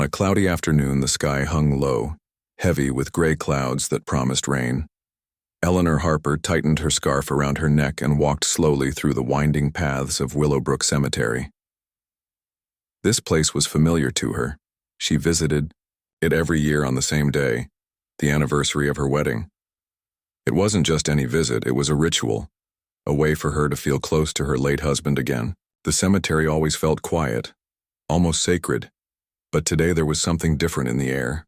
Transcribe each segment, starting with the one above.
On a cloudy afternoon, the sky hung low, heavy with gray clouds that promised rain. Eleanor Harper tightened her scarf around her neck and walked slowly through the winding paths of Willowbrook Cemetery. This place was familiar to her. She visited it every year on the same day, the anniversary of her wedding. It wasn't just any visit, it was a ritual, a way for her to feel close to her late husband again. The cemetery always felt quiet, almost sacred, but today there was something different in the air.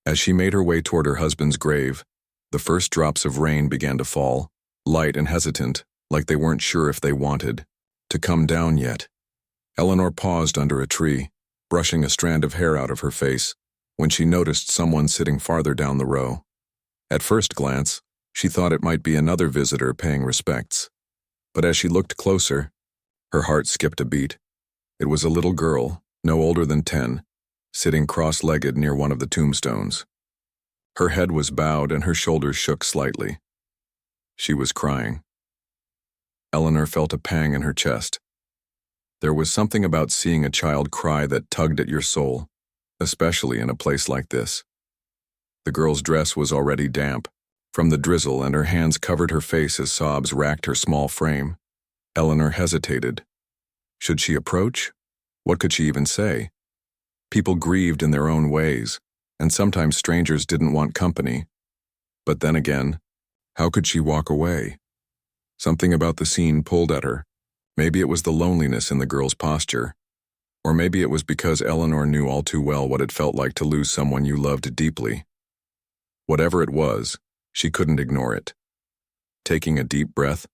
As she made her way toward her husband's grave, the first drops of rain began to fall, light and hesitant, like they weren't sure if they wanted to come down yet. Eleanor paused under a tree, brushing a strand of hair out of her face, when she noticed someone sitting farther down the row. At first glance, she thought it might be another visitor paying respects. But as she looked closer, her heart skipped a beat. It was a little girl, no older than 10, sitting cross-legged near one of the tombstones. Her head was bowed and her shoulders shook slightly. She was crying. Eleanor felt a pang in her chest. There was something about seeing a child cry that tugged at your soul, especially in a place like this. The girl's dress was already damp from the drizzle, and her hands covered her face as sobs racked her small frame. Eleanor hesitated. Should she approach? What could she even say? People grieved in their own ways, and sometimes strangers didn't want company. But then again, how could she walk away? Something about the scene pulled at her. Maybe it was the loneliness in the girl's posture, or maybe it was because Eleanor knew all too well what it felt like to lose someone you loved deeply. Whatever it was, she couldn't ignore it. Taking a deep breath,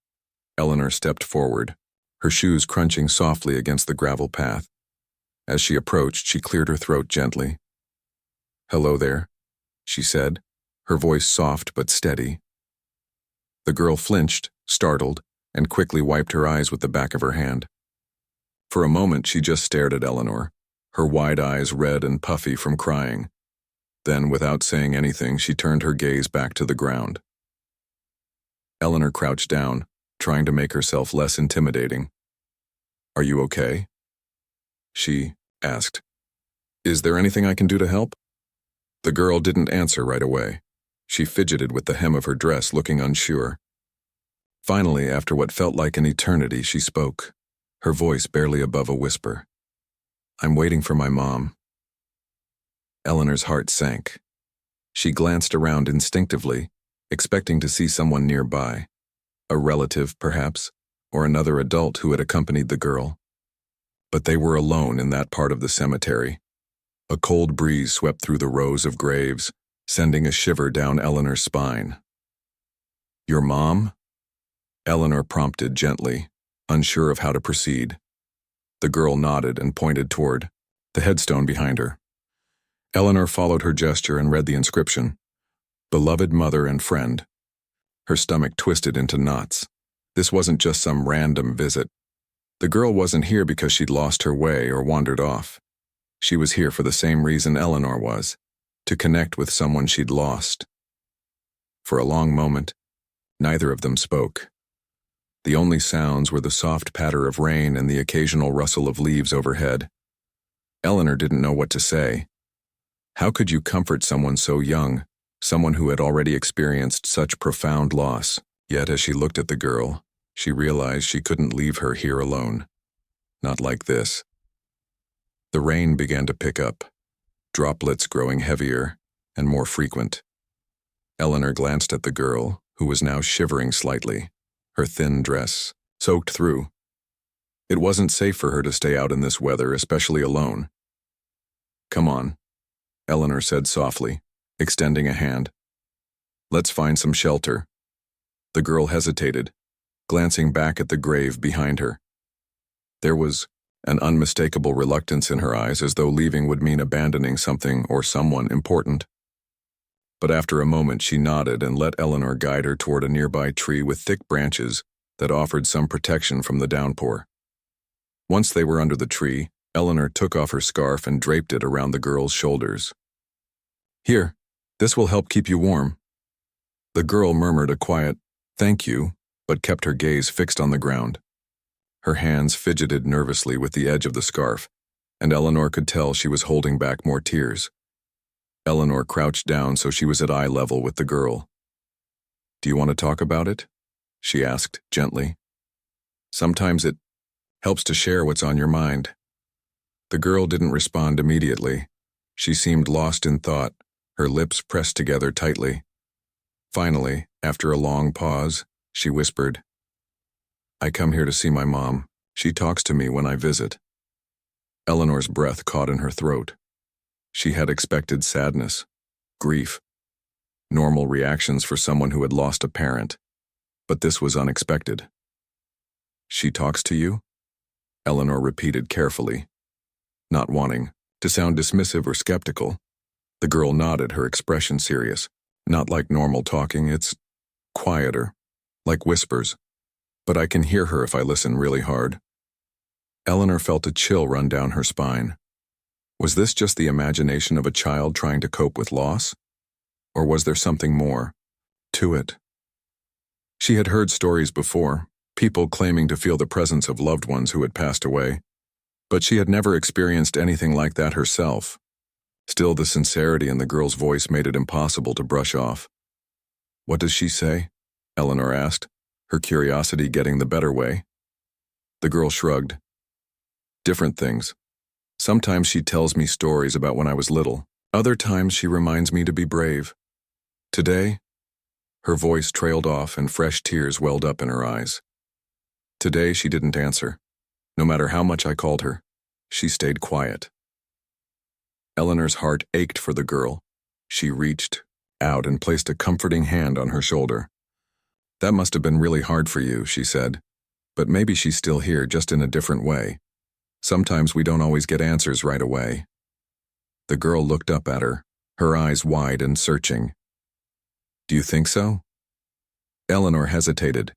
Eleanor stepped forward, her shoes crunching softly against the gravel path. As she approached, she cleared her throat gently. "Hello there," she said, her voice soft but steady. The girl flinched, startled, and quickly wiped her eyes with the back of her hand. For a moment, she just stared at Eleanor, her wide eyes red and puffy from crying. Then, without saying anything, she turned her gaze back to the ground. Eleanor crouched down, trying to make herself less intimidating. "Are you okay?" she asked. "Is there anything I can do to help?" The girl didn't answer right away. She fidgeted with the hem of her dress, looking unsure. Finally, after what felt like an eternity, she spoke, her voice barely above a whisper. "I'm waiting for my mom." Eleanor's heart sank. She glanced around instinctively, expecting to see someone nearby, a relative perhaps, or another adult who had accompanied the girl. But they were alone in that part of the cemetery. A cold breeze swept through the rows of graves, sending a shiver down Eleanor's spine. "Your mom?" Eleanor prompted gently, unsure of how to proceed. The girl nodded and pointed toward the headstone behind her. Eleanor followed her gesture and read the inscription, "Beloved mother and friend." Her stomach twisted into knots. This wasn't just some random visit. The girl wasn't here because she'd lost her way or wandered off. She was here for the same reason Eleanor was, to connect with someone she'd lost. For a long moment, neither of them spoke. The only sounds were the soft patter of rain and the occasional rustle of leaves overhead. Eleanor didn't know what to say. How could you comfort someone so young, someone who had already experienced such profound loss? Yet as she looked at the girl, she realized she couldn't leave her here alone. Not like this. The rain began to pick up, droplets growing heavier and more frequent. Eleanor glanced at the girl, who was now shivering slightly, her thin dress soaked through. It wasn't safe for her to stay out in this weather, especially alone. "Come on," Eleanor said softly, extending a hand. "Let's find some shelter." The girl hesitated, glancing back at the grave behind her. There was an unmistakable reluctance in her eyes, as though leaving would mean abandoning something or someone important. But after a moment, she nodded and let Eleanor guide her toward a nearby tree with thick branches that offered some protection from the downpour. Once they were under the tree, Eleanor took off her scarf and draped it around the girl's shoulders. "Here, this will help keep you warm." The girl murmured a quiet, "Thank you," but kept her gaze fixed on the ground. Her hands fidgeted nervously with the edge of the scarf, and Eleanor could tell she was holding back more tears. Eleanor crouched down so she was at eye level with the girl. "Do you want to talk about it?" she asked gently. "Sometimes it helps to share what's on your mind." The girl didn't respond immediately. She seemed lost in thought, her lips pressed together tightly. Finally, after a long pause, she whispered, "I come here to see my mom. She talks to me when I visit." Eleanor's breath caught in her throat. She had expected sadness, grief, normal reactions for someone who had lost a parent, but this was unexpected. "She talks to you?" Eleanor repeated carefully, not wanting to sound dismissive or skeptical. The girl nodded, her expression serious. "Not like normal talking, it's quieter, like whispers, but I can hear her if I listen really hard." Eleanor felt a chill run down her spine. Was this just the imagination of a child trying to cope with loss? Or was there something more to it? She had heard stories before, people claiming to feel the presence of loved ones who had passed away, but she had never experienced anything like that herself. Still, the sincerity in the girl's voice made it impossible to brush off. "What does she say?" Eleanor asked, her curiosity getting the better way. The girl shrugged. "Different things. Sometimes she tells me stories about when I was little. Other times she reminds me to be brave. Today," her voice trailed off and fresh tears welled up in her eyes. "Today she didn't answer. No matter how much I called her, she stayed quiet." Eleanor's heart ached for the girl. She reached out and placed a comforting hand on her shoulder. "That must have been really hard for you," she said. "But maybe she's still here, just in a different way. Sometimes we don't always get answers right away." The girl looked up at her, her eyes wide and searching. "Do you think so?" Eleanor hesitated.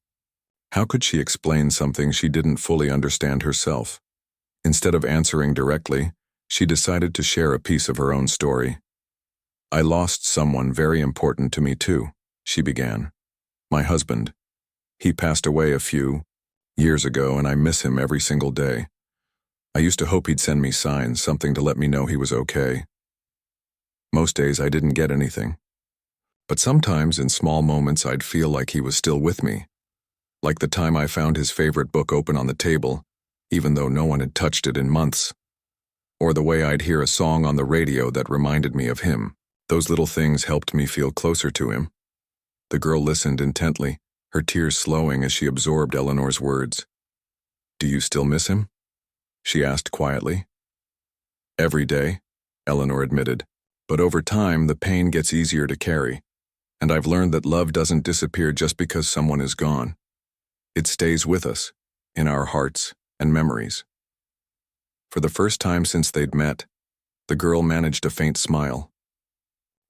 How could she explain something she didn't fully understand herself? Instead of answering directly, she decided to share a piece of her own story. "I lost someone very important to me too," she began. "My husband. He passed away a few years ago, and I miss him every single day. I used to hope he'd send me signs, something to let me know he was okay. Most days I didn't get anything. But sometimes in small moments I'd feel like he was still with me. Like the time I found his favorite book open on the table, even though no one had touched it in months. Or the way I'd hear a song on the radio that reminded me of him. Those little things helped me feel closer to him." The girl listened intently, her tears slowing as she absorbed Eleanor's words. "Do you still miss him?" she asked quietly. "Every day," Eleanor admitted, "but over time the pain gets easier to carry, and I've learned that love doesn't disappear just because someone is gone. It stays with us, in our hearts and memories." For the first time since they'd met, the girl managed a faint smile.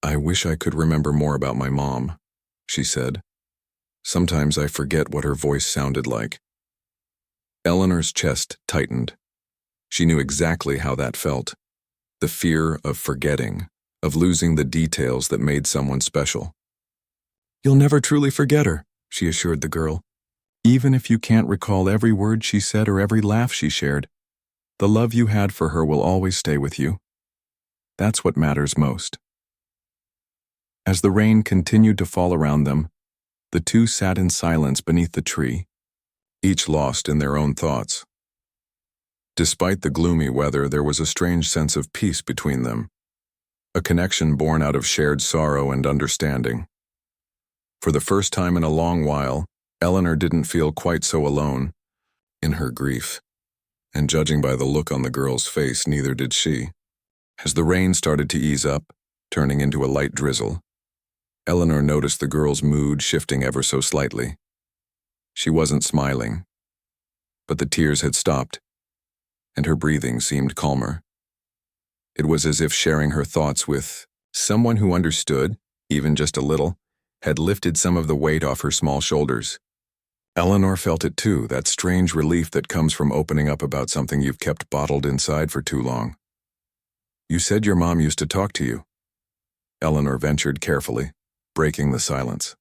"I wish I could remember more about my mom," she said. "Sometimes I forget what her voice sounded like." Eleanor's chest tightened. She knew exactly how that felt. The fear of forgetting, of losing the details that made someone special. "You'll never truly forget her," she assured the girl. "Even if you can't recall every word she said or every laugh she shared, the love you had for her will always stay with you. That's what matters most." As the rain continued to fall around them, the two sat in silence beneath the tree, each lost in their own thoughts. Despite the gloomy weather, there was a strange sense of peace between them, a connection born out of shared sorrow and understanding. For the first time in a long while, Eleanor didn't feel quite so alone in her grief, and judging by the look on the girl's face, neither did she. As the rain started to ease up, turning into a light drizzle, Eleanor noticed the girl's mood shifting ever so slightly. She wasn't smiling, but the tears had stopped, and her breathing seemed calmer. It was as if sharing her thoughts with someone who understood, even just a little, had lifted some of the weight off her small shoulders. Eleanor felt it too, that strange relief that comes from opening up about something you've kept bottled inside for too long. "You said your mom used to talk to you," Eleanor ventured carefully, breaking the silence.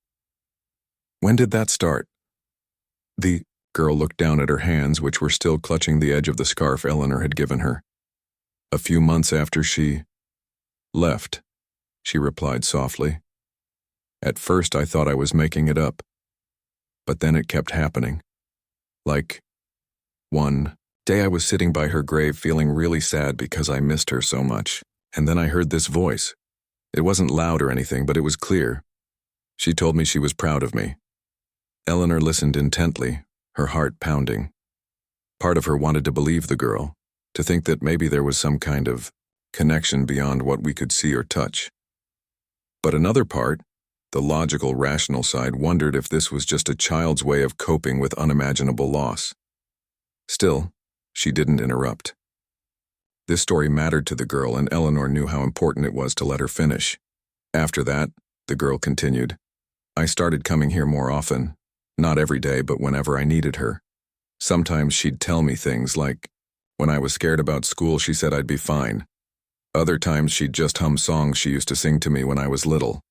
"When did that start?" The girl looked down at her hands, which were still clutching the edge of the scarf Eleanor had given her. A few months after she left, she replied softly. At first I thought I was making it up, but then it kept happening. Like, one day I was sitting by her grave feeling really sad because I missed her so much, and then I heard this voice. It wasn't loud or anything, but it was clear. She told me she was proud of me. Eleanor listened intently, her heart pounding. Part of her wanted to believe the girl, to think that maybe there was some kind of connection beyond what we could see or touch. But another part, the logical, rational side, wondered if this was just a child's way of coping with unimaginable loss. Still, she didn't interrupt. This story mattered to the girl, and Eleanor knew how important it was to let her finish. After that, the girl continued, I started coming here more often, not every day, but whenever I needed her. Sometimes she'd tell me things like, when I was scared about school, she said I'd be fine. Other times she'd just hum songs she used to sing to me when I was little.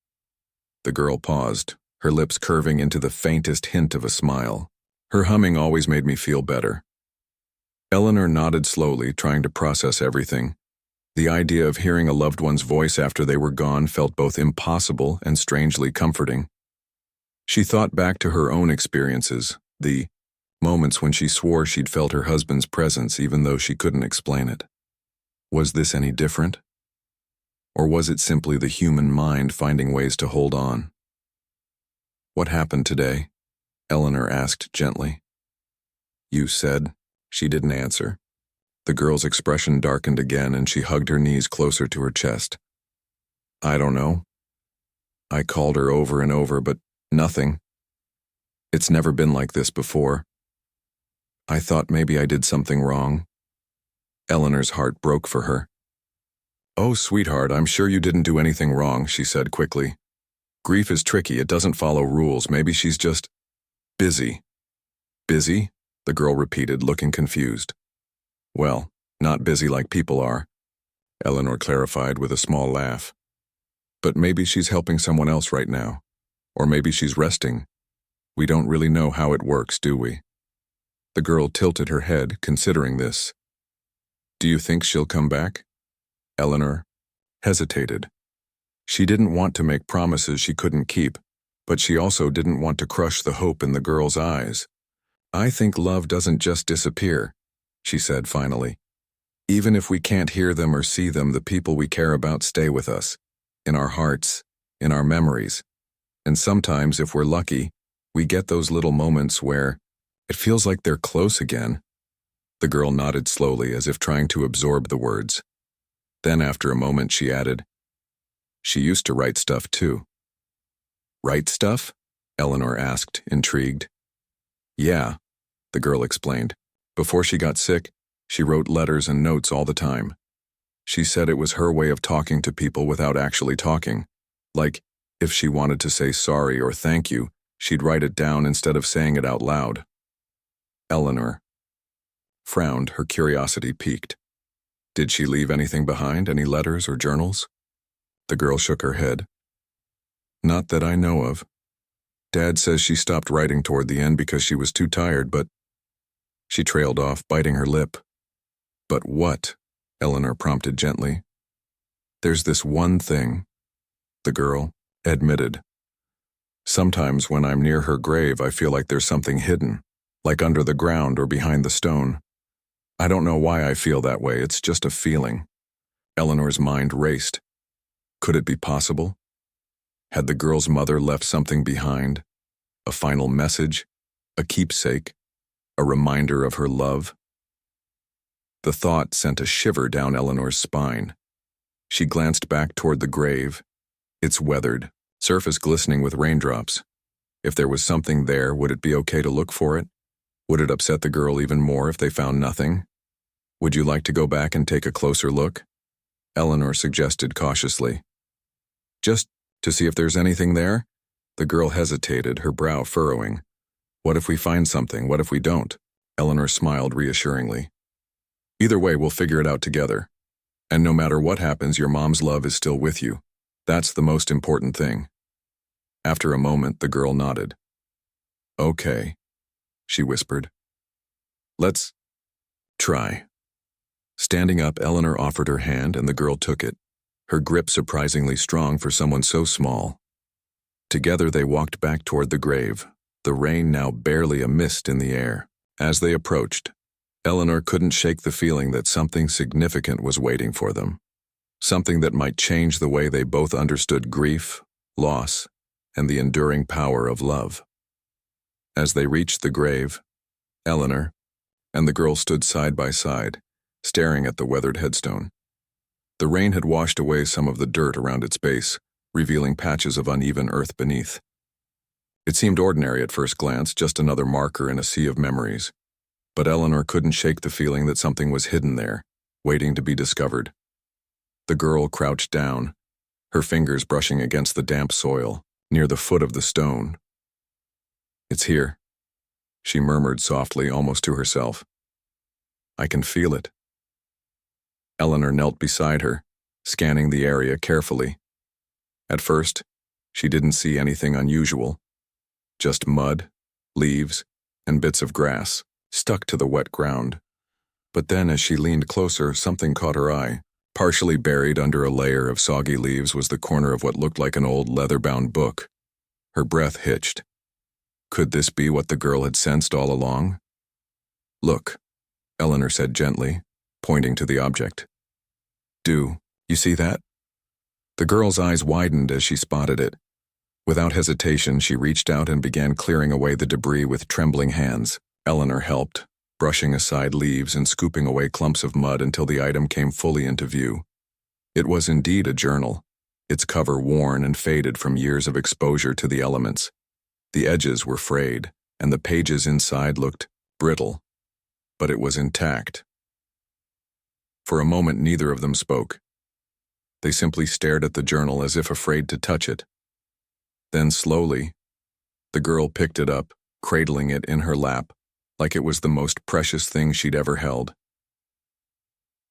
The girl paused, her lips curving into the faintest hint of a smile. Her humming always made me feel better. Eleanor nodded slowly, trying to process everything. The idea of hearing a loved one's voice after they were gone felt both impossible and strangely comforting. She thought back to her own experiences, the moments when she swore she'd felt her husband's presence even though she couldn't explain it. Was this any different? Or was it simply the human mind finding ways to hold on? What happened today? Eleanor asked gently. You said. She didn't answer. The girl's expression darkened again and she hugged her knees closer to her chest. I don't know. I called her over and over, but nothing. It's never been like this before. I thought maybe I did something wrong. Eleanor's heart broke for her. Oh, sweetheart, I'm sure you didn't do anything wrong, she said quickly. Grief is tricky, it doesn't follow rules. Maybe she's just busy. Busy? The girl repeated, looking confused. Well, not busy like people are, Eleanor clarified with a small laugh. But maybe she's helping someone else right now. Or maybe she's resting. We don't really know how it works, do we? The girl tilted her head, considering this. Do you think she'll come back? Eleanor hesitated. She didn't want to make promises she couldn't keep, but she also didn't want to crush the hope in the girl's eyes. I think love doesn't just disappear, she said finally. Even if we can't hear them or see them, the people we care about stay with us, in our hearts, in our memories. And sometimes, if we're lucky, we get those little moments where it feels like they're close again. The girl nodded slowly, as if trying to absorb the words. Then after a moment she added, she used to write stuff too. Write stuff? Eleanor asked, intrigued. Yeah, the girl explained. Before she got sick, she wrote letters and notes all the time. She said it was her way of talking to people without actually talking. Like, if she wanted to say sorry or thank you, she'd write it down instead of saying it out loud. Eleanor frowned, her curiosity piqued. Did she leave anything behind, any letters or journals? The girl shook her head. Not that I know of. Dad says she stopped writing toward the end because she was too tired, but... She trailed off, biting her lip. But what? Eleanor prompted gently. There's this one thing, the girl admitted. Sometimes when I'm near her grave, I feel like there's something hidden, like under the ground or behind the stone. I don't know why I feel that way, it's just a feeling. Eleanor's mind raced. Could it be possible? Had the girl's mother left something behind? A final message? A keepsake? A reminder of her love? The thought sent a shiver down Eleanor's spine. She glanced back toward the grave, its weathered, surface glistening with raindrops. If there was something there, would it be okay to look for it? Would it upset the girl even more if they found nothing? Would you like to go back and take a closer look? Eleanor suggested cautiously. Just to see if there's anything there? The girl hesitated, her brow furrowing. What if we find something? What if we don't? Eleanor smiled reassuringly. Either way, we'll figure it out together. And no matter what happens, your mom's love is still with you. That's the most important thing. After a moment, the girl nodded. Okay, she whispered. Let's try. Standing up, Eleanor offered her hand and the girl took it, her grip surprisingly strong for someone so small. Together they walked back toward the grave, the rain now barely a mist in the air. As they approached, Eleanor couldn't shake the feeling that something significant was waiting for them. Something that might change the way they both understood grief, loss, and the enduring power of love. As they reached the grave, Eleanor and the girl stood side by side, staring at the weathered headstone. The rain had washed away some of the dirt around its base, revealing patches of uneven earth beneath. It seemed ordinary at first glance, just another marker in a sea of memories. But Eleanor couldn't shake the feeling that something was hidden there, waiting to be discovered. The girl crouched down, her fingers brushing against the damp soil, near the foot of the stone. "It's here," she murmured softly, almost to herself. "I can feel it." Eleanor knelt beside her, scanning the area carefully. At first, she didn't see anything unusual. Just mud, leaves, and bits of grass, stuck to the wet ground. But then as she leaned closer, something caught her eye. Partially buried under a layer of soggy leaves was the corner of what looked like an old leather-bound book. Her breath hitched. Could this be what the girl had sensed all along? "Look," Eleanor said gently, pointing to the object. "Do you see that?" The girl's eyes widened as she spotted it. Without hesitation, she reached out and began clearing away the debris with trembling hands. Eleanor helped, brushing aside leaves and scooping away clumps of mud until the item came fully into view. It was indeed a journal, its cover worn and faded from years of exposure to the elements. The edges were frayed, and the pages inside looked brittle, but it was intact. For a moment, neither of them spoke. They simply stared at the journal as if afraid to touch it. Then slowly, the girl picked it up, cradling it in her lap, like it was the most precious thing she'd ever held.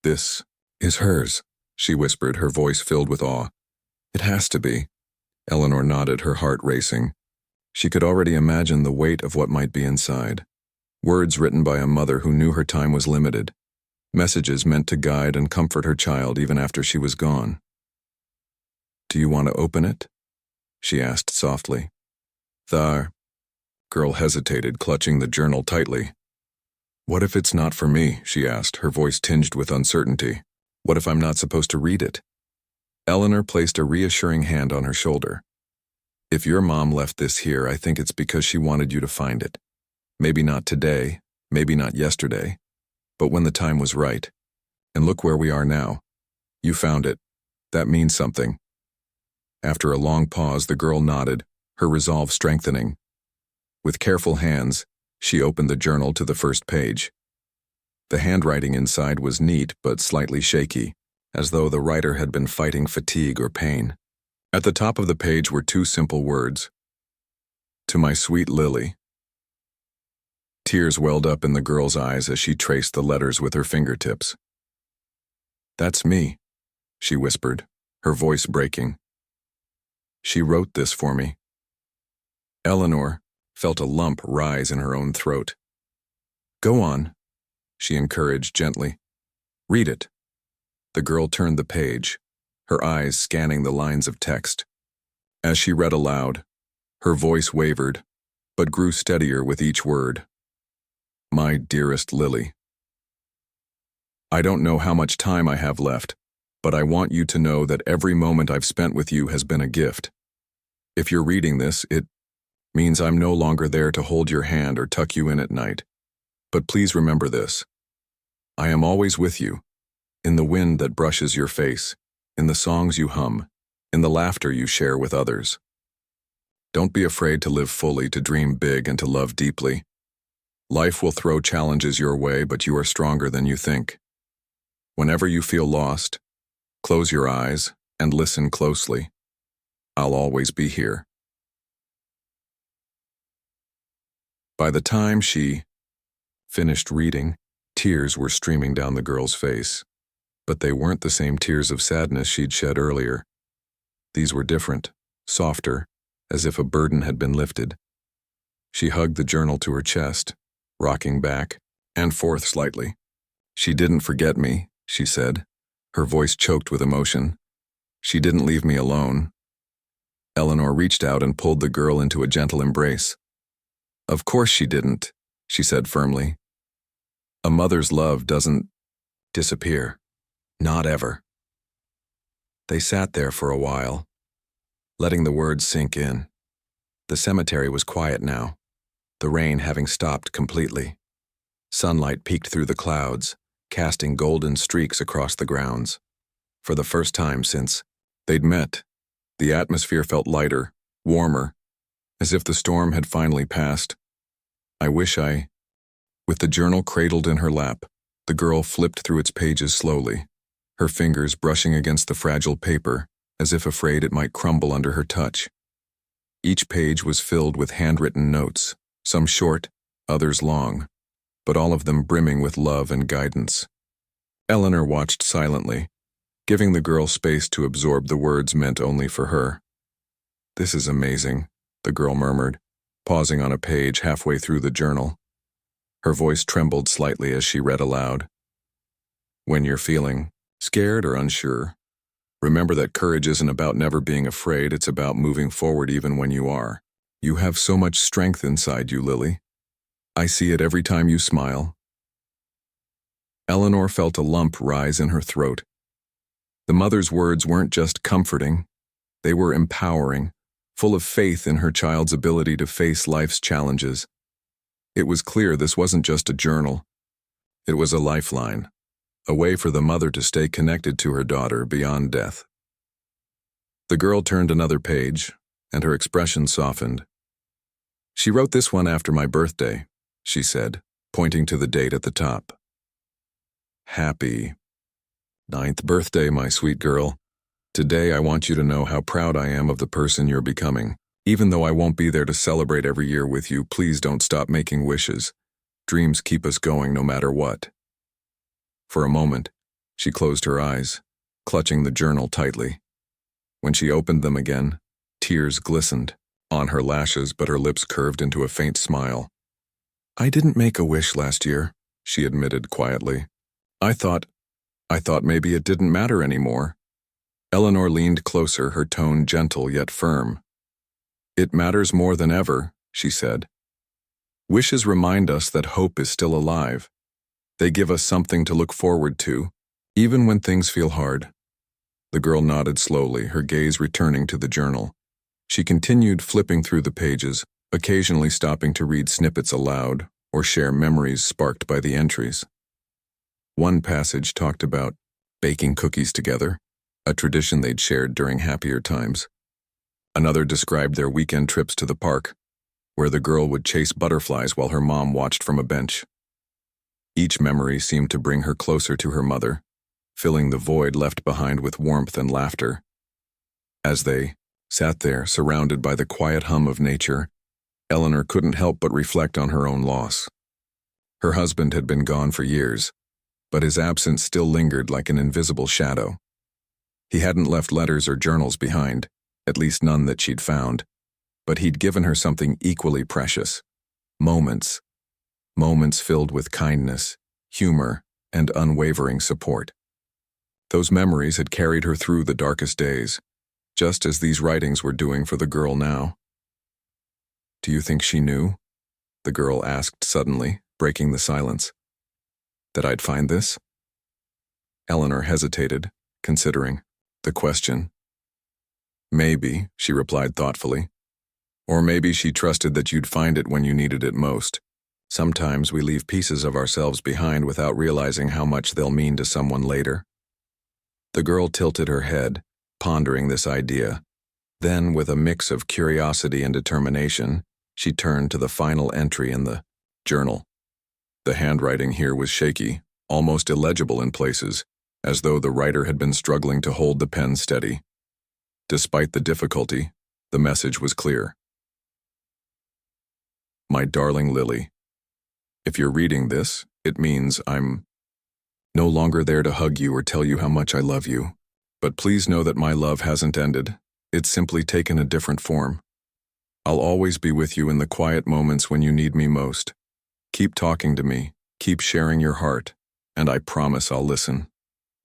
"This is hers," she whispered, her voice filled with awe. "It has to be." Eleanor nodded, her heart racing. She could already imagine the weight of what might be inside. Words written by a mother who knew her time was limited. Messages meant to guide and comfort her child even after she was gone. "Do you want to open it?" she asked softly. The girl hesitated, clutching the journal tightly. "What if it's not for me?" she asked, her voice tinged with uncertainty. "What if I'm not supposed to read it?" Eleanor placed a reassuring hand on her shoulder. "If your mom left this here, I think it's because she wanted you to find it. Maybe not today, maybe not yesterday, but when the time was right. And look where we are now. You found it. That means something." After a long pause, the girl nodded, her resolve strengthening. With careful hands, she opened the journal to the first page. The handwriting inside was neat but slightly shaky, as though the writer had been fighting fatigue or pain. At the top of the page were two simple words: "To my sweet Lily." Tears welled up in the girl's eyes as she traced the letters with her fingertips. "That's me," she whispered, her voice breaking. "She wrote this for me." Eleanor felt a lump rise in her own throat. "Go on," she encouraged gently. "Read it." The girl turned the page, her eyes scanning the lines of text. As she read aloud, her voice wavered, but grew steadier with each word. "My dearest Lily, I don't know how much time I have left, but I want you to know that every moment I've spent with you has been a gift. If you're reading this, it means I'm no longer there to hold your hand or tuck you in at night. But please remember this. I am always with you, in the wind that brushes your face, in the songs you hum, in the laughter you share with others. Don't be afraid to live fully, to dream big, and to love deeply. Life will throw challenges your way, but you are stronger than you think. Whenever you feel lost, close your eyes and listen closely. I'll always be here." By the time she finished reading, tears were streaming down the girl's face. But they weren't the same tears of sadness she'd shed earlier. These were different, softer, as if a burden had been lifted. She hugged the journal to her chest, rocking back and forth slightly. "She didn't forget me," she said, her voice choked with emotion. She didn't leave me alone. Eleanor reached out and pulled the girl into a gentle embrace. Of course she didn't, she said firmly. A mother's love doesn't disappear. Not ever. They sat there for a while, letting the words sink in. The cemetery was quiet now, the rain having stopped completely. Sunlight peeked through the clouds, casting golden streaks across the grounds. For the first time since they'd met, the atmosphere felt lighter, warmer, as if the storm had finally passed. With the journal cradled in her lap, the girl flipped through its pages slowly, her fingers brushing against the fragile paper, as if afraid it might crumble under her touch. Each page was filled with handwritten notes, some short, others long, but all of them brimming with love and guidance. Eleanor watched silently, giving the girl space to absorb the words meant only for her. This is amazing, the girl murmured, pausing on a page halfway through the journal. Her voice trembled slightly as she read aloud. When you're feeling scared or unsure, remember that courage isn't about never being afraid, it's about moving forward even when you are. You have so much strength inside you, Lily. I see it every time you smile. Eleanor felt a lump rise in her throat. The mother's words weren't just comforting, they were empowering, full of faith in her child's ability to face life's challenges. It was clear this wasn't just a journal. It was a lifeline, a way for the mother to stay connected to her daughter beyond death. The girl turned another page, and her expression softened. She wrote this one after my birthday, she said, pointing to the date at the top. Happy 9th birthday, my sweet girl. Today I want you to know how proud I am of the person you're becoming. Even though I won't be there to celebrate every year with you, please don't stop making wishes. Dreams keep us going no matter what. For a moment, she closed her eyes, clutching the journal tightly. When she opened them again, tears glistened on her lashes, but her lips curved into a faint smile. I didn't make a wish last year, she admitted quietly. I thought maybe it didn't matter anymore. Eleanor leaned closer, her tone gentle yet firm. It matters more than ever, she said. Wishes remind us that hope is still alive. They give us something to look forward to, even when things feel hard. The girl nodded slowly, her gaze returning to the journal. She continued flipping through the pages, occasionally stopping to read snippets aloud or share memories sparked by the entries. One passage talked about baking cookies together, a tradition they'd shared during happier times. Another described their weekend trips to the park, where the girl would chase butterflies while her mom watched from a bench. Each memory seemed to bring her closer to her mother, filling the void left behind with warmth and laughter. As they sat there, surrounded by the quiet hum of nature, Eleanor couldn't help but reflect on her own loss. Her husband had been gone for years, but his absence still lingered like an invisible shadow. He hadn't left letters or journals behind, at least none that she'd found, but he'd given her something equally precious. Moments filled with kindness, humor, and unwavering support. Those memories had carried her through the darkest days, just as these writings were doing for the girl now. Do you think she knew? The girl asked suddenly, breaking the silence. That I'd find this? Eleanor hesitated, considering the question. Maybe, she replied thoughtfully. Or maybe she trusted that you'd find it when you needed it most. Sometimes we leave pieces of ourselves behind without realizing how much they'll mean to someone later. The girl tilted her head, pondering this idea. Then, with a mix of curiosity and determination, she turned to the final entry in the journal. The handwriting here was shaky, almost illegible in places, as though the writer had been struggling to hold the pen steady. Despite the difficulty, the message was clear. My darling Lily, if you're reading this, it means I'm no longer there to hug you or tell you how much I love you. But please know that my love hasn't ended. It's simply taken a different form. I'll always be with you in the quiet moments when you need me most. Keep talking to me, keep sharing your heart, and I promise I'll listen.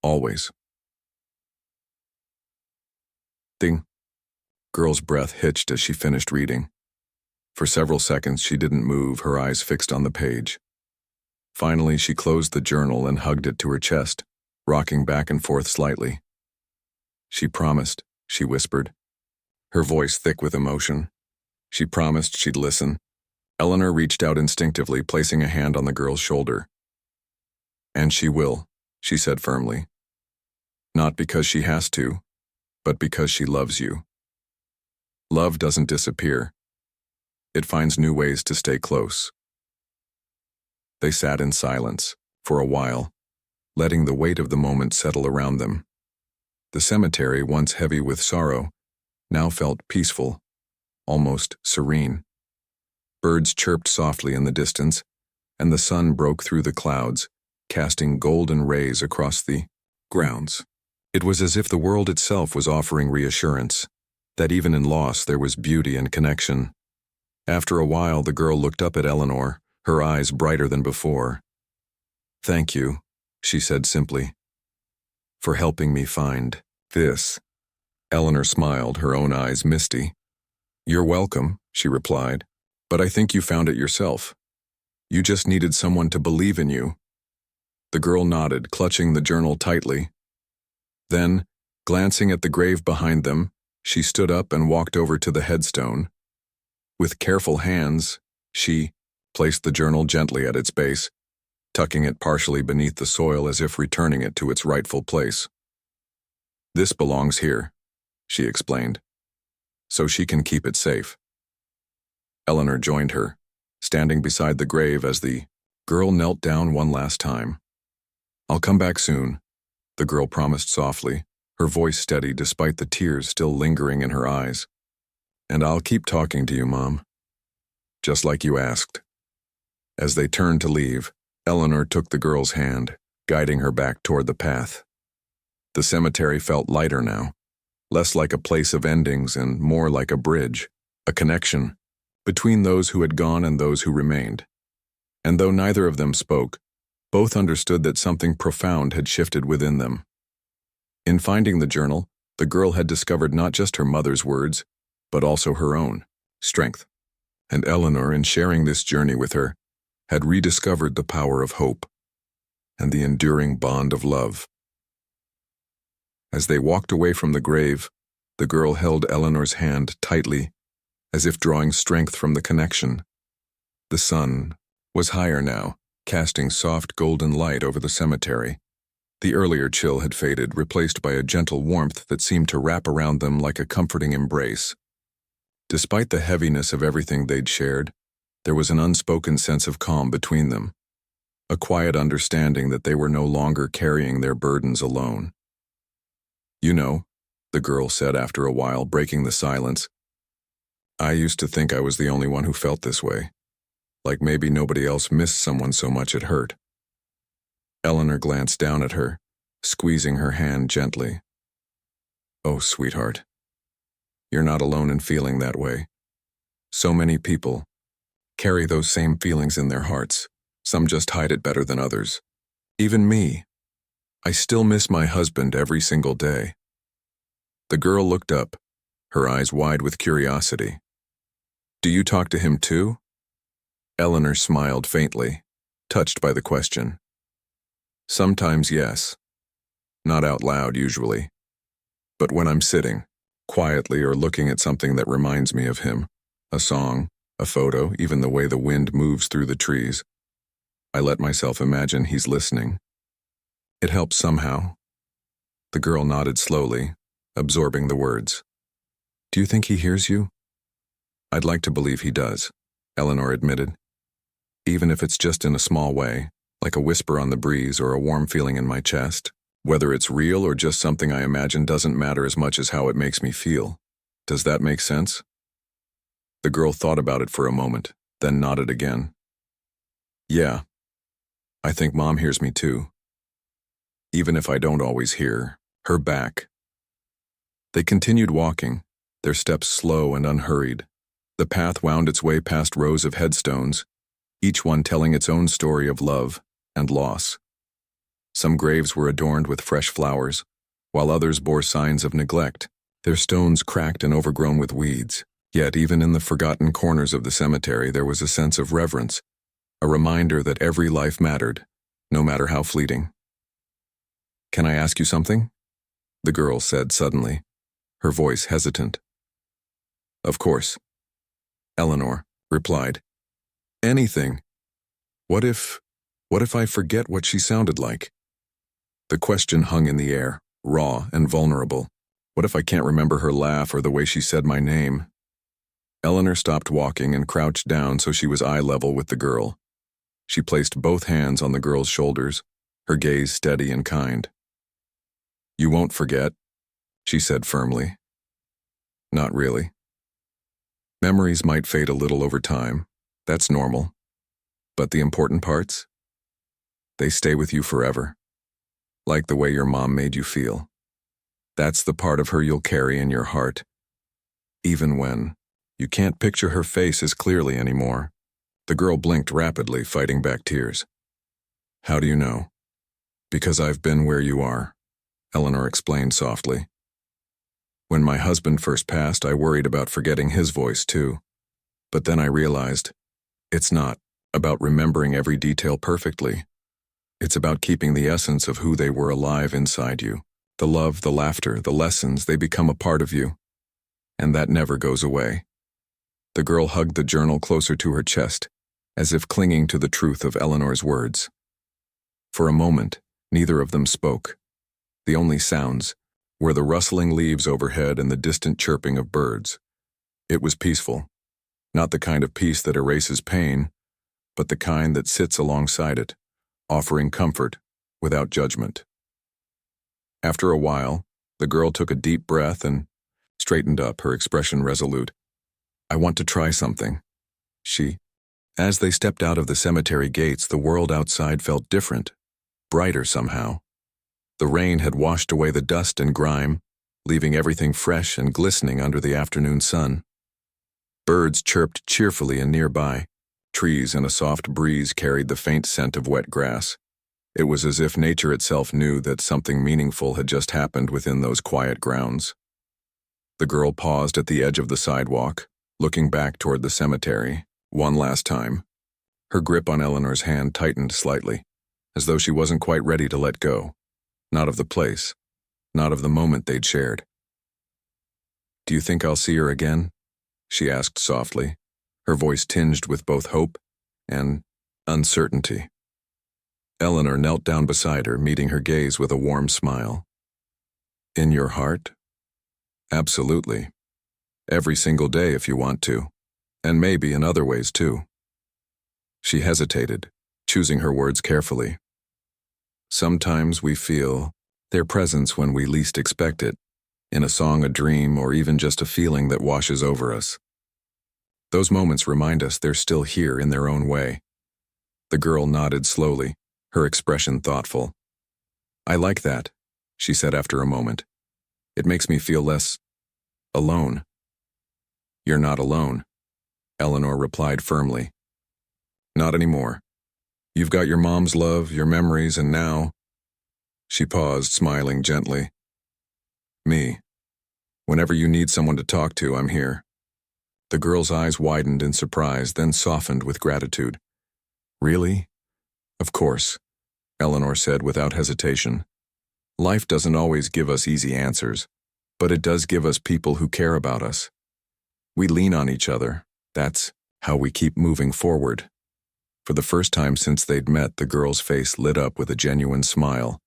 always. Ding. Girl's breath hitched as she finished reading. For several seconds she didn't move, her eyes fixed on the page. Finally, she closed the journal and hugged it to her chest, rocking back and forth slightly. She promised, she whispered, her voice thick with emotion. She promised she'd listen. Eleanor reached out instinctively, placing a hand on the girl's shoulder. And she will, she said firmly. Not because she has to, but because she loves you. Love doesn't disappear. It finds new ways to stay close. They sat in silence, for a while, letting the weight of the moment settle around them. The cemetery, once heavy with sorrow, now felt peaceful, almost serene. Birds chirped softly in the distance, and the sun broke through the clouds, casting golden rays across the grounds. It was as if the world itself was offering reassurance, that even in loss there was beauty and connection. After a while, the girl looked up at Eleanor, her eyes brighter than before. "Thank you," she said simply, "for helping me find this." Eleanor smiled, her own eyes misty. "You're welcome," she replied, "but I think you found it yourself. You just needed someone to believe in you." The girl nodded, clutching the journal tightly. Then, glancing at the grave behind them, she stood up and walked over to the headstone. With careful hands, she placed the journal gently at its base, tucking it partially beneath the soil as if returning it to its rightful place. "This belongs here," she explained, "so she can keep it safe." Eleanor joined her, standing beside the grave as the girl knelt down one last time. "I'll come back soon," the girl promised softly, her voice steady despite the tears still lingering in her eyes. "And I'll keep talking to you, Mom. Just like you asked." As they turned to leave, Eleanor took the girl's hand, guiding her back toward the path. The cemetery felt lighter now, less like a place of endings and more like a bridge, a connection between those who had gone and those who remained. And though neither of them spoke, both understood that something profound had shifted within them. In finding the journal, the girl had discovered not just her mother's words, but also her own strength. And Eleanor, in sharing this journey with her, had rediscovered the power of hope and the enduring bond of love. As they walked away from the grave, the girl held Eleanor's hand tightly, as if drawing strength from the connection. The sun was higher now, casting soft golden light over the cemetery. The earlier chill had faded, replaced by a gentle warmth that seemed to wrap around them like a comforting embrace. Despite the heaviness of everything they'd shared, there was an unspoken sense of calm between them, a quiet understanding that they were no longer carrying their burdens alone. "You know," the girl said after a while, breaking the silence, "I used to think I was the only one who felt this way, like maybe nobody else missed someone so much it hurt." Eleanor glanced down at her, squeezing her hand gently. "Oh, sweetheart, you're not alone in feeling that way. So many people carry those same feelings in their hearts. Some just hide it better than others. Even me. I still miss my husband every single day." The girl looked up, her eyes wide with curiosity. "Do you talk to him too?" Eleanor smiled faintly, touched by the question. "Sometimes, yes. Not out loud, usually. But when I'm sitting, quietly or looking at something that reminds me of him, a song, a photo, even the way the wind moves through the trees, I let myself imagine he's listening. It helps somehow." The girl nodded slowly, absorbing the words. "Do you think he hears you?" "I'd like to believe he does," Eleanor admitted. "Even if it's just in a small way, like a whisper on the breeze or a warm feeling in my chest. Whether it's real or just something I imagine doesn't matter as much as how it makes me feel. Does that make sense?" The girl thought about it for a moment, then nodded again. "Yeah, I think Mom hears me too. Even if I don't always hear her back." They continued walking, their steps slow and unhurried. The path wound its way past rows of headstones, each one telling its own story of love and loss. Some graves were adorned with fresh flowers, while others bore signs of neglect, their stones cracked and overgrown with weeds. Yet even in the forgotten corners of the cemetery there was a sense of reverence, a reminder that every life mattered, no matter how fleeting. "Can I ask you something?" the girl said suddenly, her voice hesitant. "Of course," Eleanor replied. "Anything. What if I forget what she sounded like?" The question hung in the air, raw and vulnerable. What if I can't remember her laugh or the way she said my name? Eleanor stopped walking and crouched down so she was eye level with the girl. She placed both hands on the girl's shoulders, her gaze steady and kind. "You won't forget," she said firmly. "Not really. Memories might fade a little over time. That's normal. But the important parts? They stay with you forever. Like the way your mom made you feel. That's the part of her you'll carry in your heart. Even when you can't picture her face as clearly anymore." The girl blinked rapidly, fighting back tears. "How do you know?" "Because I've been where you are," Eleanor explained softly. "When my husband first passed, I worried about forgetting his voice too. But then I realized, it's not about remembering every detail perfectly. It's about keeping the essence of who they were alive inside you. The love, the laughter, the lessons, they become a part of you. And that never goes away." The girl hugged the journal closer to her chest, as if clinging to the truth of Eleanor's words. For a moment, neither of them spoke. The only sounds were the rustling leaves overhead and the distant chirping of birds. It was peaceful, not the kind of peace that erases pain, but the kind that sits alongside it, offering comfort without judgment. After a while, the girl took a deep breath and straightened up, her expression resolute. "I want to try something," she. As they stepped out of the cemetery gates, the world outside felt different, brighter somehow. The rain had washed away the dust and grime, leaving everything fresh and glistening under the afternoon sun. Birds chirped cheerfully and nearby. Trees and a soft breeze carried the faint scent of wet grass. It was as if nature itself knew that something meaningful had just happened within those quiet grounds. The girl paused at the edge of the sidewalk, looking back toward the cemetery, one last time. Her grip on Eleanor's hand tightened slightly, as though she wasn't quite ready to let go. Not of the place, not of the moment they'd shared. "Do you think I'll see her again?" she asked softly, her voice tinged with both hope and uncertainty. Eleanor knelt down beside her, meeting her gaze with a warm smile. "In your heart? Absolutely. Every single day if you want to, and maybe in other ways too." She hesitated, choosing her words carefully. "Sometimes we feel their presence when we least expect it, in a song, a dream, or even just a feeling that washes over us. Those moments remind us they're still here in their own way." The girl nodded slowly, her expression thoughtful. "I like that," she said after a moment. "It makes me feel less alone." "You're not alone," Eleanor replied firmly. "Not anymore. You've got your mom's love, your memories, and now—" She paused, smiling gently. "Me. Whenever you need someone to talk to, I'm here." The girl's eyes widened in surprise, then softened with gratitude. "Really?" "Of course," Eleanor said without hesitation. "Life doesn't always give us easy answers, but it does give us people who care about us. We lean on each other. That's how we keep moving forward." For the first time since they'd met, the girl's face lit up with a genuine smile,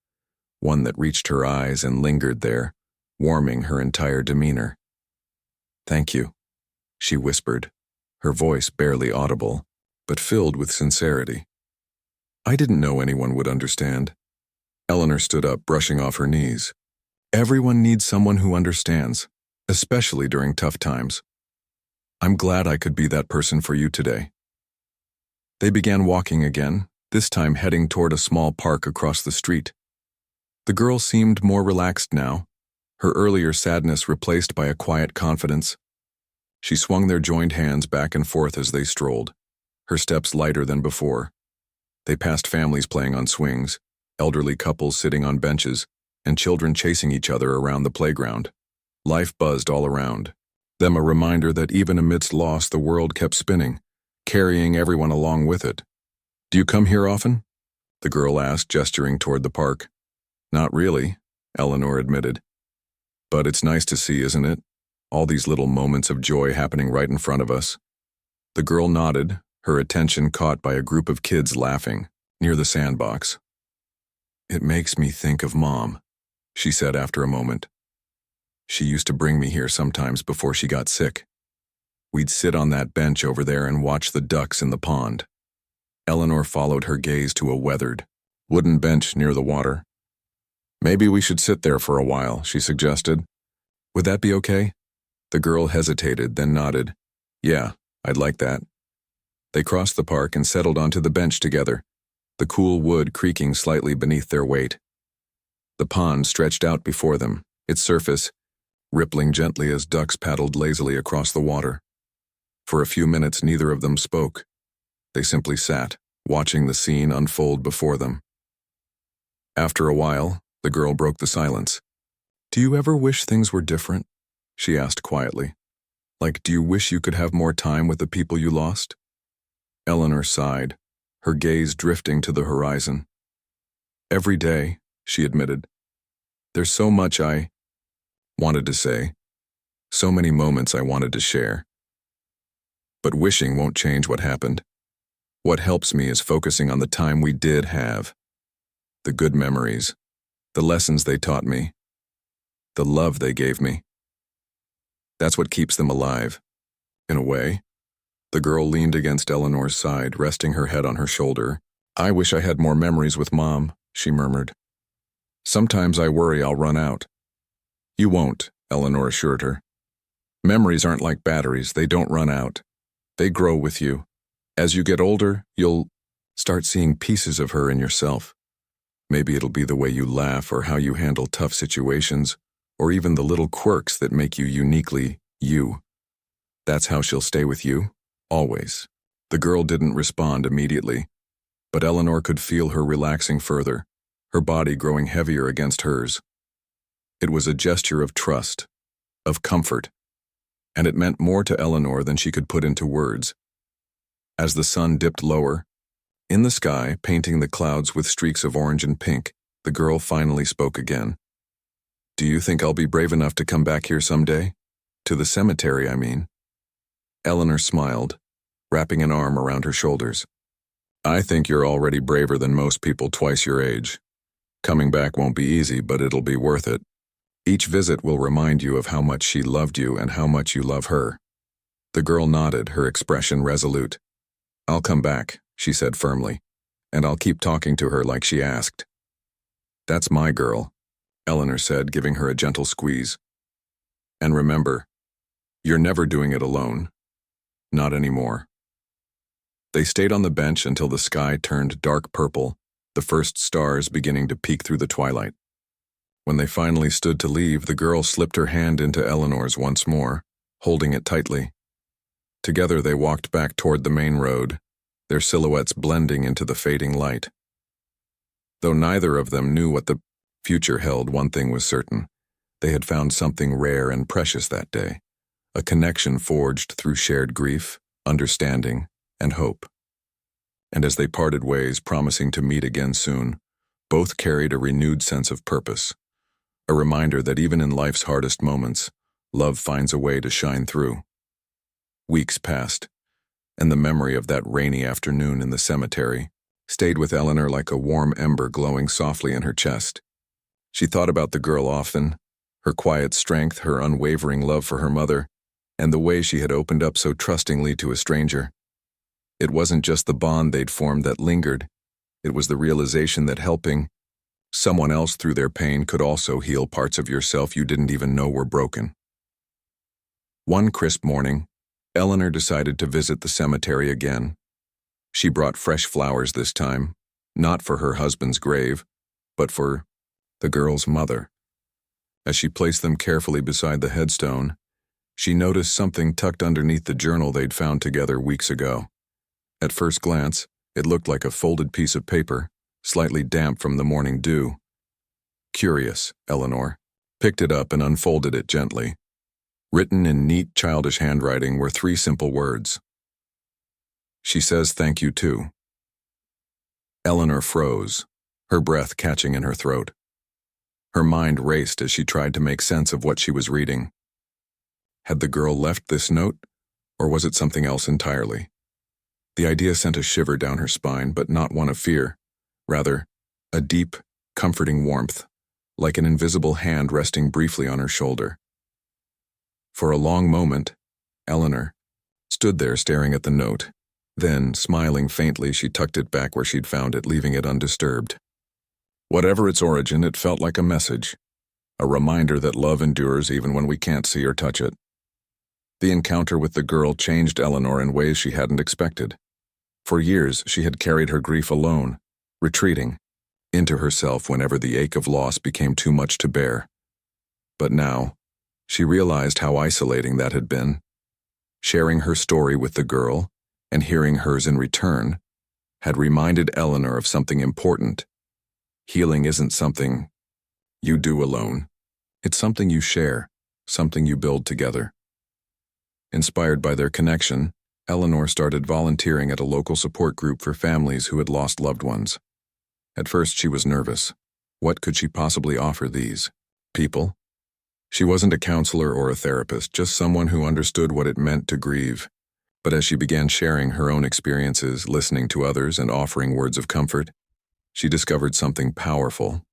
one that reached her eyes and lingered there, warming her entire demeanor. "Thank you," she whispered, her voice barely audible, but filled with sincerity. "I didn't know anyone would understand." Eleanor stood up, brushing off her knees. "Everyone needs someone who understands, especially during tough times. I'm glad I could be that person for you today." They began walking again, this time heading toward a small park across the street. The girl seemed more relaxed now, her earlier sadness replaced by a quiet confidence. She swung their joined hands back and forth as they strolled, her steps lighter than before. They passed families playing on swings, elderly couples sitting on benches, and children chasing each other around the playground. Life buzzed all around, them a reminder that even amidst loss the world kept spinning, carrying everyone along with it. "Do you come here often?" the girl asked, gesturing toward the park. "Not really," Eleanor admitted. "But it's nice to see, isn't it? All these little moments of joy happening right in front of us." The girl nodded, her attention caught by a group of kids laughing near the sandbox. "It makes me think of Mom," she said after a moment. "She used to bring me here sometimes before she got sick. We'd sit on that bench over there and watch the ducks in the pond." Eleanor followed her gaze to a weathered, wooden bench near the water. "Maybe we should sit there for a while," she suggested. "Would that be okay?" The girl hesitated, then nodded. "Yeah, I'd like that." They crossed the park and settled onto the bench together, the cool wood creaking slightly beneath their weight. The pond stretched out before them, its surface rippling gently as ducks paddled lazily across the water. For a few minutes neither of them spoke. They simply sat, watching the scene unfold before them. After a while, the girl broke the silence. "Do you ever wish things were different?" she asked quietly. "Like, do you wish you could have more time with the people you lost?" Eleanor sighed, her gaze drifting to the horizon. "Every day," she admitted. "There's so much I wanted to say, so many moments I wanted to share. But wishing won't change what happened. What helps me is focusing on the time we did have, the good memories, the lessons they taught me, the love they gave me. That's what keeps them alive, in a way." The girl leaned against Eleanor's side, resting her head on her shoulder. "I wish I had more memories with Mom," she murmured. "Sometimes I worry I'll run out." "You won't," Eleanor assured her. "Memories aren't like batteries, they don't run out. They grow with you. As you get older, you'll start seeing pieces of her in yourself. Maybe it'll be the way you laugh or how you handle tough situations, or even the little quirks that make you uniquely you. That's how she'll stay with you, always." The girl didn't respond immediately, but Eleanor could feel her relaxing further, her body growing heavier against hers. It was a gesture of trust, of comfort, and it meant more to Eleanor than she could put into words. As the sun dipped lower, in the sky, painting the clouds with streaks of orange and pink, the girl finally spoke again. "Do you think I'll be brave enough to come back here someday? To the cemetery, I mean." Eleanor smiled, wrapping an arm around her shoulders. "I think you're already braver than most people twice your age. Coming back won't be easy, but it'll be worth it. Each visit will remind you of how much she loved you and how much you love her." The girl nodded, her expression resolute. "I'll come back," she said firmly, "and I'll keep talking to her like she asked." "That's my girl," Eleanor said, giving her a gentle squeeze. "And remember, you're never doing it alone. Not anymore." They stayed on the bench until the sky turned dark purple, the first stars beginning to peek through the twilight. When they finally stood to leave, the girl slipped her hand into Eleanor's once more, holding it tightly. Together they walked back toward the main road, their silhouettes blending into the fading light. Though neither of them knew what the future held, one thing was certain. They had found something rare and precious that day, a connection forged through shared grief, understanding, and hope. And as they parted ways, promising to meet again soon, both carried a renewed sense of purpose, a reminder that even in life's hardest moments, love finds a way to shine through. Weeks passed, and the memory of that rainy afternoon in the cemetery stayed with Eleanor like a warm ember glowing softly in her chest. She thought about the girl often, her quiet strength, her unwavering love for her mother, and the way she had opened up so trustingly to a stranger. It wasn't just the bond they'd formed that lingered, it was the realization that helping someone else through their pain could also heal parts of yourself you didn't even know were broken. One crisp morning, Eleanor decided to visit the cemetery again. She brought fresh flowers this time, not for her husband's grave, but for the girl's mother. As she placed them carefully beside the headstone, she noticed something tucked underneath the journal they'd found together weeks ago. At first glance, it looked like a folded piece of paper, slightly damp from the morning dew. Curious, Eleanor picked it up and unfolded it gently. Written in neat, childish handwriting were 3 simple words. She says thank you too. Eleanor froze, her breath catching in her throat. Her mind raced as she tried to make sense of what she was reading. Had the girl left this note, or was it something else entirely? The idea sent a shiver down her spine, but not one of fear. Rather, a deep, comforting warmth, like an invisible hand resting briefly on her shoulder. For a long moment, Eleanor stood there staring at the note. Then, smiling faintly, she tucked it back where she'd found it, leaving it undisturbed. Whatever its origin, it felt like a message, a reminder that love endures even when we can't see or touch it. The encounter with the girl changed Eleanor in ways she hadn't expected. For years, she had carried her grief alone, retreating into herself whenever the ache of loss became too much to bear. But now, she realized how isolating that had been. Sharing her story with the girl, and hearing hers in return, had reminded Eleanor of something important. Healing isn't something you do alone. It's something you share, something you build together. Inspired by their connection, Eleanor started volunteering at a local support group for families who had lost loved ones. At first, she was nervous. What could she possibly offer these people? She wasn't a counselor or a therapist, just someone who understood what it meant to grieve. But as she began sharing her own experiences, listening to others, and offering words of comfort, she discovered something powerful.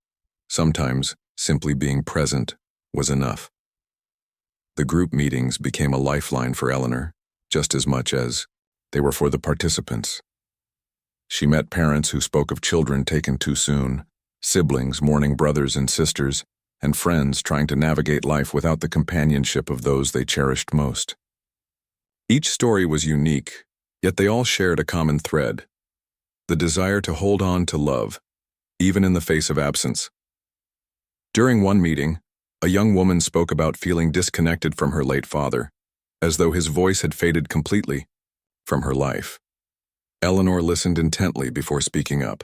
Sometimes, simply being present was enough. The group meetings became a lifeline for Eleanor, just as much as they were for the participants. She met parents who spoke of children taken too soon, siblings mourning brothers and sisters, and friends trying to navigate life without the companionship of those they cherished most. Each story was unique, yet they all shared a common thread: the desire to hold on to love, even in the face of absence. During one meeting, a young woman spoke about feeling disconnected from her late father, as though his voice had faded completely from her life. Eleanor listened intently before speaking up.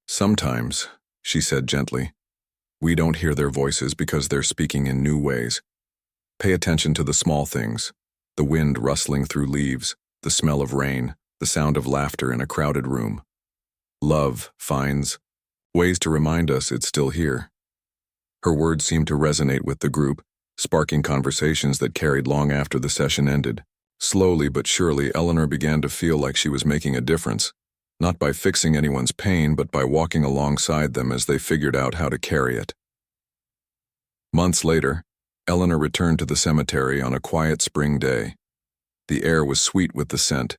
Sometimes, she said gently, we don't hear their voices because they're speaking in new ways. Pay attention to the small things: the wind rustling through leaves, the smell of rain, the sound of laughter in a crowded room. Love finds ways to remind us it's still here. Her words seemed to resonate with the group, sparking conversations that carried long after the session ended. Slowly but surely, Eleanor began to feel like she was making a difference, not by fixing anyone's pain, but by walking alongside them as they figured out how to carry it. Months later, Eleanor returned to the cemetery on a quiet spring day. The air was sweet with the scent,